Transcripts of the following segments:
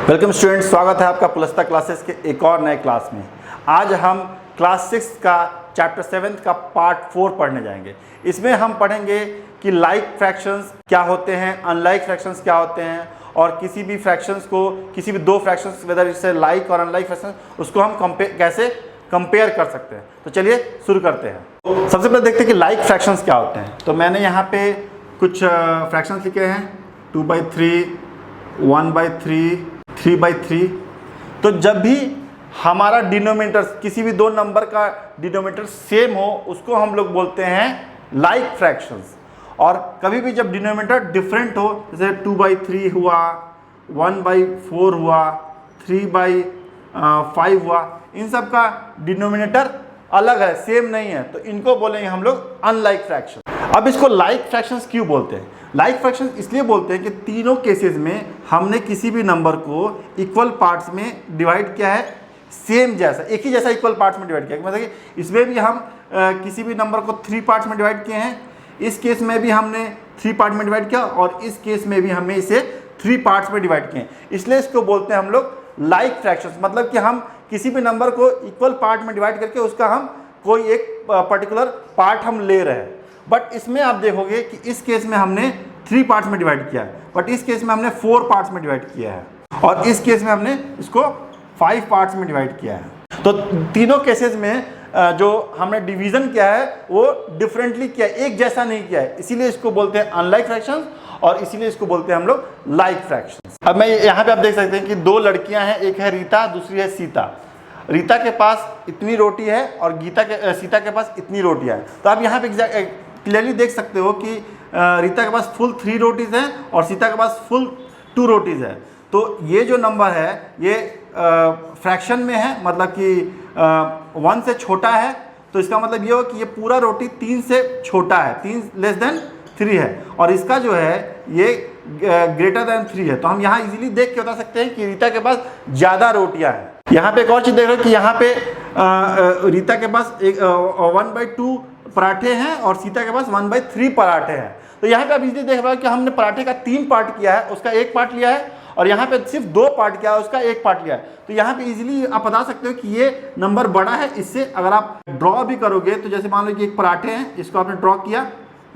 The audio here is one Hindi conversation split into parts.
वेलकम स्टूडेंट, स्वागत है आपका पुलस्ता क्लासेस के एक और नए क्लास में। आज हम क्लास 6 का चैप्टर 7 का पार्ट 4 पढ़ने जाएंगे। इसमें हम पढ़ेंगे कि लाइक फ्रैक्शंस क्या होते हैं, अनलाइक फ्रैक्शंस क्या होते हैं, और किसी भी फ्रैक्शंस को, किसी भी दो फ्रैक्शंस वेदर इससे लाइक और अनलाइक फ्रैक्शंस, उसको हम कैसे कंपेयर कर सकते हैं। तो चलिए शुरू करते हैं। तो सबसे पहले देखते हैं कि लाइक फ्रैक्शंस क्या होते हैं। तो मैंने यहाँ पे कुछ फ्रैक्शंस लिखे हैं, 2/3, 1/3, 3/3। तो जब भी हमारा डिनोमिनेटर, किसी भी दो नंबर का डिनोमिनेटर सेम हो, उसको हम लोग बोलते हैं लाइक फ्रैक्शंस। और कभी भी जब डिनोमिनेटर डिफरेंट हो, जैसे 2/3 हुआ, 1/4 हुआ, 3/5 हुआ, इन सब का डिनोमिनेटर अलग है, सेम नहीं है, तो इनको बोलेंगे हम लोग अनलाइक फ्रैक्शन। अब इसको लाइक फ्रैक्शंस क्यों बोलते हैं? लाइक फ्रैक्शन इसलिए बोलते हैं कि तीनों केसेस में हमने किसी भी नंबर को इक्वल पार्ट्स में डिवाइड किया है, सेम जैसा, एक ही जैसा इक्वल पार्ट्स में डिवाइड किया है। मतलब कि इसमें भी हम किसी भी नंबर को 3 पार्ट्स में डिवाइड किए हैं, इस केस में भी हमने 3 पार्ट में डिवाइड किया, और इस केस में भी हमने इसे 3 पार्ट्स में डिवाइड किए हैं। इसलिए इसको बोलते हैं हम लोग लाइक फ्रैक्शंस। मतलब कि हम किसी भी नंबर को इक्वल पार्ट में डिवाइड करके उसका हम कोई एक पर्टिकुलर पार्ट हम ले रहे हैं। बट इसमें आप देखोगे कि इस केस में हमने 3 पार्ट्स में डिवाइड किया है, बट इस केस में हमने 4 पार्ट्स में डिवाइड किया है, और इस केस में हमने इसको 5 पार्ट्स में डिवाइड किया है। तो तीनों केसेस में जो हमने डिवीजन किया है वो डिफरेंटली किया है, एक जैसा नहीं किया है। इसीलिए इसको बोलते हैं अनलाइक फ्रैक्शंस, और इसीलिए इसको बोलते हैं हम लोग लाइक फ्रैक्शंस। अब मैं यहाँ पे आप देख सकते हैं कि 2 लड़कियाँ हैं, एक है रीता, दूसरी है सीता। रीता के पास इतनी रोटी है और सीता के पास इतनी रोटियाँ हैं। तो आप यहाँ पे क्लियरली देख सकते हो कि रीता के पास फुल 3 रोटीज़ हैं और सीता के पास फुल 2 रोटीज़ है। तो ये जो नंबर है ये फ्रैक्शन में है, मतलब कि 1 से छोटा है, तो इसका मतलब ये हो कि ये पूरा रोटी 3 से छोटा है, 3 लेस देन 3 है, और इसका जो है ये ग्रेटर देन 3 है। तो हम यहाँ इजीली देख के बता सकते हैं कि रीता के पास ज़्यादा रोटियाँ हैं। यहाँ पे एक और चीज़ देख रहे हो कि यहाँ पे रीता के पास 1/2 पराठे हैं और सीता के पास 1/3 पराठे हैं। तो यहाँ पे आप इजीली देख रहे हो कि हमने पराठे का 3 पार्ट किया है, उसका 1 पार्ट लिया है, और यहाँ पे सिर्फ 2 पार्ट किया है, उसका 1 पार्ट लिया है। तो यहाँ पे इजीली आप बता सकते हो कि ये नंबर बड़ा है। इससे अगर आप ड्रॉ भी करोगे, तो जैसे मान लो कि एक पराठे हैं, इसको आपने ड्रॉ किया,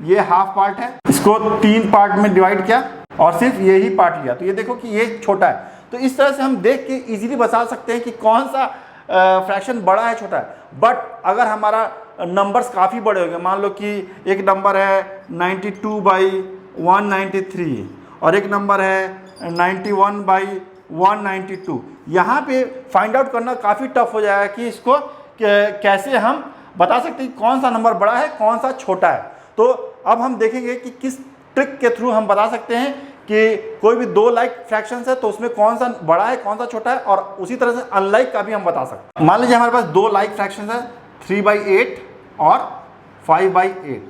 ये हाफ पार्ट है, इसको 3 पार्ट में डिवाइड किया और सिर्फ ये ही पार्ट लिया, तो ये देखो कि ये छोटा है। तो इस तरह से हम देख के इजीली बता सकते हैं कि कौन सा फ्रैक्शन बड़ा है, छोटा है। बट अगर हमारा नंबर्स काफ़ी बड़े हो गए, मान लो कि एक नंबर है 92/193 और एक नंबर है 91/192, यहाँ पे फाइंड आउट करना काफ़ी टफ हो जाएगा कि इसको कैसे हम बता सकते हैं कौन सा नंबर बड़ा है, कौन सा छोटा है। तो अब हम देखेंगे कि किस ट्रिक के थ्रू हम बता सकते हैं कि कोई भी 2 लाइक फ्रैक्शंस है तो उसमें कौन सा बड़ा है, कौन सा छोटा है, और उसी तरह से अनलाइक का भी हम बता सकते हैं। मान लीजिए हमारे पास 2 लाइक फ्रैक्शंस है, 3/8 और 5/8।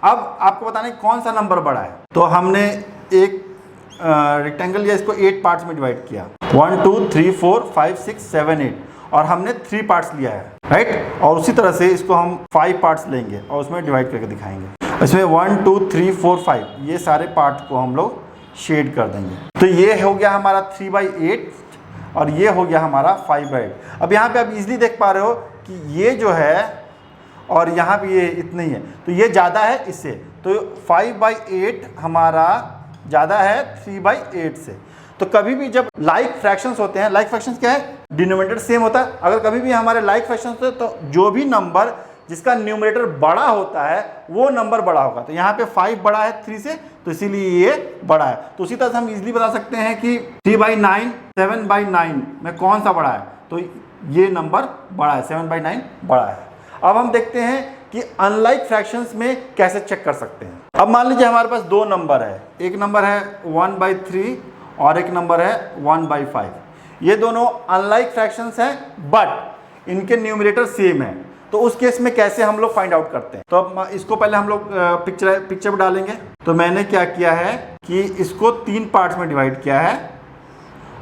अब आपको बताना है कौन सा नंबर बड़ा है। तो हमने एक रेक्टेंगल लिया, इसको 8 पार्ट्स में डिवाइड किया, 1 2 3 4 5 6 7 8, और हमने 3 पार्ट्स लिया है, राइट। और उसी तरह से इसको हम 5 पार्ट्स लेंगे और उसमें डिवाइड करके दिखाएंगे। इसमें 1 2 3 4 5 ये सारे पार्ट को हम लोग शेड कर देंगे। तो ये हो गया हमारा 3/8 और ये हो गया हमारा 5/8। अब यहाँ पे आप इजीली देख पा रहे हो कि ये जो है और यहाँ पे ये इतना ही है, तो ये ज़्यादा है इससे, तो 5/8 हमारा ज़्यादा है 3/8 से। तो कभी भी जब लाइक फ्रैक्शंस होते हैं, लाइक फ्रैक्शंस क्या है, डिनोमिनेटर सेम होता है। अगर कभी भी हमारे लाइक फ्रैक्शंस होते हैं तो जो भी नंबर जिसका न्यूमरेटर बड़ा होता है वो नंबर बड़ा होगा। तो यहाँ पे 5 बड़ा है 3 से, तो इसीलिए ये बड़ा है। तो उसी तरह से हम इजीली बता सकते हैं कि 3/9 7/9 में कौन सा बड़ा है, तो ये नंबर बड़ा है, 7/9 बड़ा है। अब हम देखते हैं कि अनलाइक फ्रैक्शंस में कैसे चेक कर सकते हैं। अब मान लीजिए हमारे पास 2 नंबर है, एक नंबर है 1/3 और एक नंबर है 1/5। ये दोनों अनलाइक फ्रैक्शंस हैं, बट इनके न्यूमरेटर सेम है। तो उस केस में कैसे हम लोग फाइंड आउट करते हैं? तो अब इसको पहले हम लोग पिक्चर में डालेंगे। तो मैंने क्या किया है कि इसको 3 पार्ट्स में डिवाइड किया है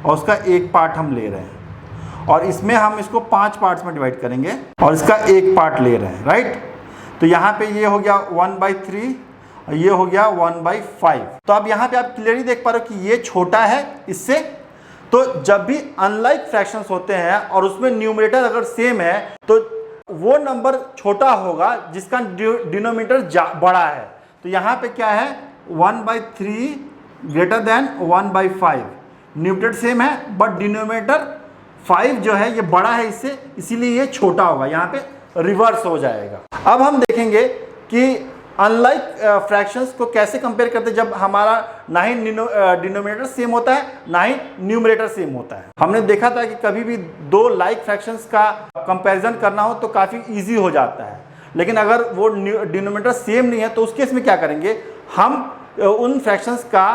और उसका 1 पार्ट हम ले रहे हैं, और इसमें हम इसको 5 पार्ट्स में डिवाइड करेंगे और इसका 1 पार्ट ले रहे हैं, राइट। तो यहाँ पे ये हो गया 1/3 और ये हो गया 1/5। तो अब यहाँ पे आप क्लियरली देख पा रहे हो कि ये छोटा है इससे, तो जब भी अनलाइक फ्रैक्शंस होते हैं और उसमें न्यूमरेटर अगर सेम है तो वो नंबर छोटा होगा जिसका डिनोमिनेटर बड़ा है। तो यहाँ पे क्या है, 1/3 ग्रेटर देन 1/5। न्यूमरेटर सेम है बट डिनोमिनेटर 5 जो है ये बड़ा है इससे, इसीलिए ये छोटा होगा, यहाँ पे रिवर्स हो जाएगा। अब हम देखेंगे कि अनलाइक फ्रैक्शंस को कैसे कंपेयर करते हैं जब हमारा ना ही डिनोमिनेटर सेम होता है ना ही न्यूमरेटर सेम होता है। हमने देखा था कि कभी भी दो लाइक फ्रैक्शंस का कंपैरिजन करना हो तो काफ़ी इजी हो जाता है, लेकिन अगर वो डिनोमिनेटर सेम नहीं है तो उस केस में क्या करेंगे, हम उन फ्रैक्शंस का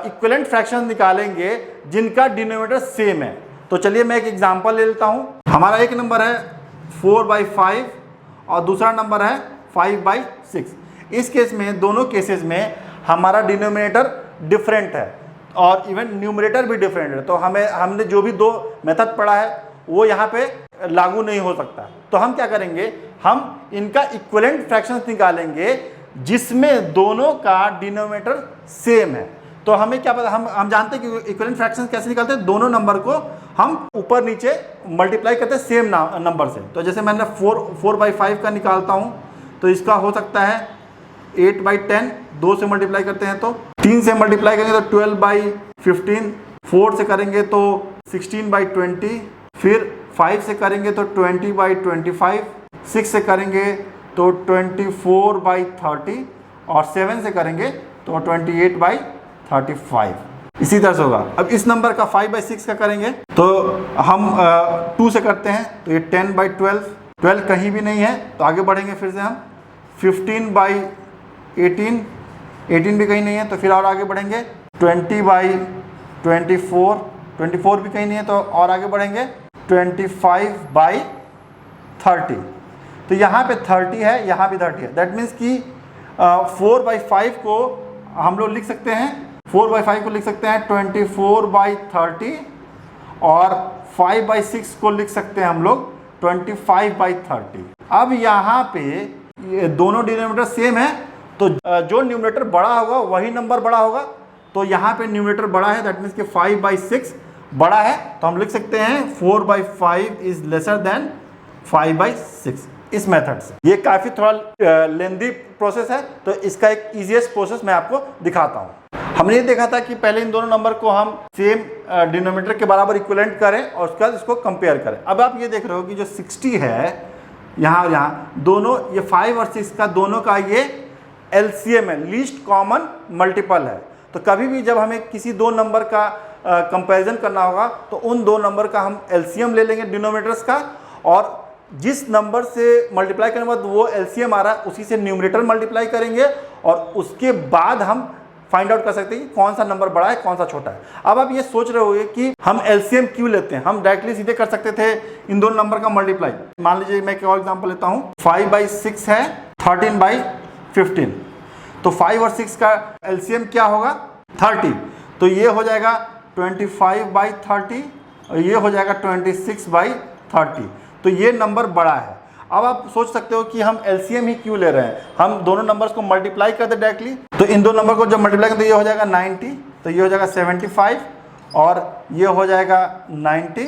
इक्विवेलेंट फ्रैक्शन निकालेंगे जिनका डिनोमिनेटर सेम है। तो चलिए मैं एक एग्जांपल ले लेता हूँ। हमारा एक नंबर है 4/5 और दूसरा नंबर है 5/6। इस केस में दोनों केसेस में हमारा डिनोमिनेटर डिफरेंट है और इवन न्यूमरेटर भी डिफरेंट है। तो हमने जो भी दो मेथड पढ़ा है वो यहाँ पे लागू नहीं हो सकता। तो हम क्या करेंगे, हम इनका इक्विवेलेंट फ्रैक्शंस निकालेंगे जिसमें दोनों का डिनोमिनेटर सेम है। तो हमें क्या पता, हम जानते हैं कि इक्विवेलेंट फ्रैक्शंस कैसे निकालते हैं, दोनों नंबर को हम ऊपर नीचे मल्टीप्लाई करते हैं सेम नंबर से। तो जैसे मैंने 4/5 का निकालता हूँ तो इसका हो सकता है 8/10, 2 से मल्टीप्लाई करते हैं तो 3 से मल्टीप्लाई करेंगे तो 12/15, 4 से करेंगे तो 16/20, फिर 5 से करेंगे तो 20/25, 6 से करेंगे तो 24/30 और 7 से करेंगे तो 28/35। इसी तरह से होगा। अब इस नंबर का 5/6 का करेंगे तो हम 2 से करते हैं तो ये 10/12, 12 कहीं भी नहीं है तो आगे बढ़ेंगे फिर से हम 15/18, 18 भी कहीं नहीं है तो फिर और आगे बढ़ेंगे 20/24, 24 भी कहीं नहीं है तो और आगे बढ़ेंगे 25/30। तो यहाँ पे 30 है, यहाँ भी 30 है। दैट मीन्स कि 4/5 को हम लोग लिख सकते हैं, 4/5 को लिख सकते हैं 24/30 और 5/6 को लिख सकते हैं हम लोग 25/30। अब यहाँ पे ये दोनों डिनोमिनेटर सेम है तो जो न्यूमरेटर बड़ा होगा वही नंबर बड़ा होगा। तो यहाँ पे न्यूमरेटर बड़ा है, दैट मीन्स कि 5/6 बड़ा है, तो हम लिख सकते हैं 4/5 इज लेसर देन 5/6 इस मेथड से। ये काफ़ी थोड़ा लेंदी प्रोसेस है तो इसका एक ईजीएस्ट प्रोसेस मैं आपको दिखाता हूँ। हमने ये देखा था कि पहले इन दोनों नंबर को हम सेम डिनोमिनेटर के बराबर इक्विवेलेंट करें और उसके बाद इसको कंपेयर करें। अब आप ये देख रहे हो कि जो 60 है यहाँ और यहाँ दोनों, ये 5 और 6 का दोनों का ये एलसीएम है, लीस्ट कॉमन मल्टीपल है। तो कभी भी जब हमें किसी दो नंबर का कंपैरिजन करना होगा तो उन दो नंबर का हम एलसीएम ले लेंगे डिनोमिनेटर्स का, और जिस नंबर से मल्टीप्लाई करने के बाद वो एलसीएम आ रहा है उसी से न्यूमरेटर मल्टीप्लाई करेंगे और उसके बाद हम फाइंड आउट कर सकते हैं कि कौन सा नंबर बड़ा है कौन सा छोटा है। अब आप ये सोच रहे होंगे कि हम एलसीएम क्यों लेते हैं, हम डायरेक्टली सीधे कर सकते थे इन दोनों नंबर का मल्टीप्लाई। मान लीजिए मैं एक और एग्जांपल लेता हूँ, 5/6 है 13/15, तो 5 और 6 का एलसीएम क्या होगा 30, तो ये हो जाएगा 25/30 और ये हो जाएगा 26/30। तो ये नंबर बड़ा है। अब आप सोच सकते हो कि हम एलसीएम ही क्यों ले रहे हैं, हम दोनों नंबर्स को मल्टीप्लाई कर दे डायरेक्टली। तो इन दो नंबर को जब मल्टीप्लाई करें तो ये हो जाएगा 90, तो ये हो जाएगा 75 और ये हो जाएगा 90,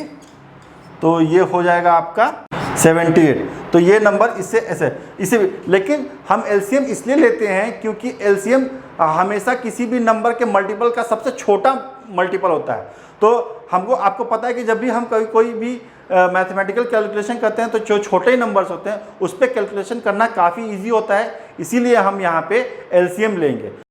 तो ये हो जाएगा आपका 78। तो ये नंबर इससे ऐसे इसे भी, लेकिन हम एलसीएम इसलिए लेते हैं क्योंकि एलसीएम हमेशा किसी भी नंबर के मल्टीपल का सबसे छोटा मल्टीपल होता है। तो आपको पता है कि जब भी हम कोई भी मैथमेटिकल कैलकुलेशन करते हैं तो जो छोटे नंबर्स होते हैं उस पर कैलकुलेशन करना काफ़ी इजी होता है, इसीलिए हम यहाँ पे एलसीएम लेंगे।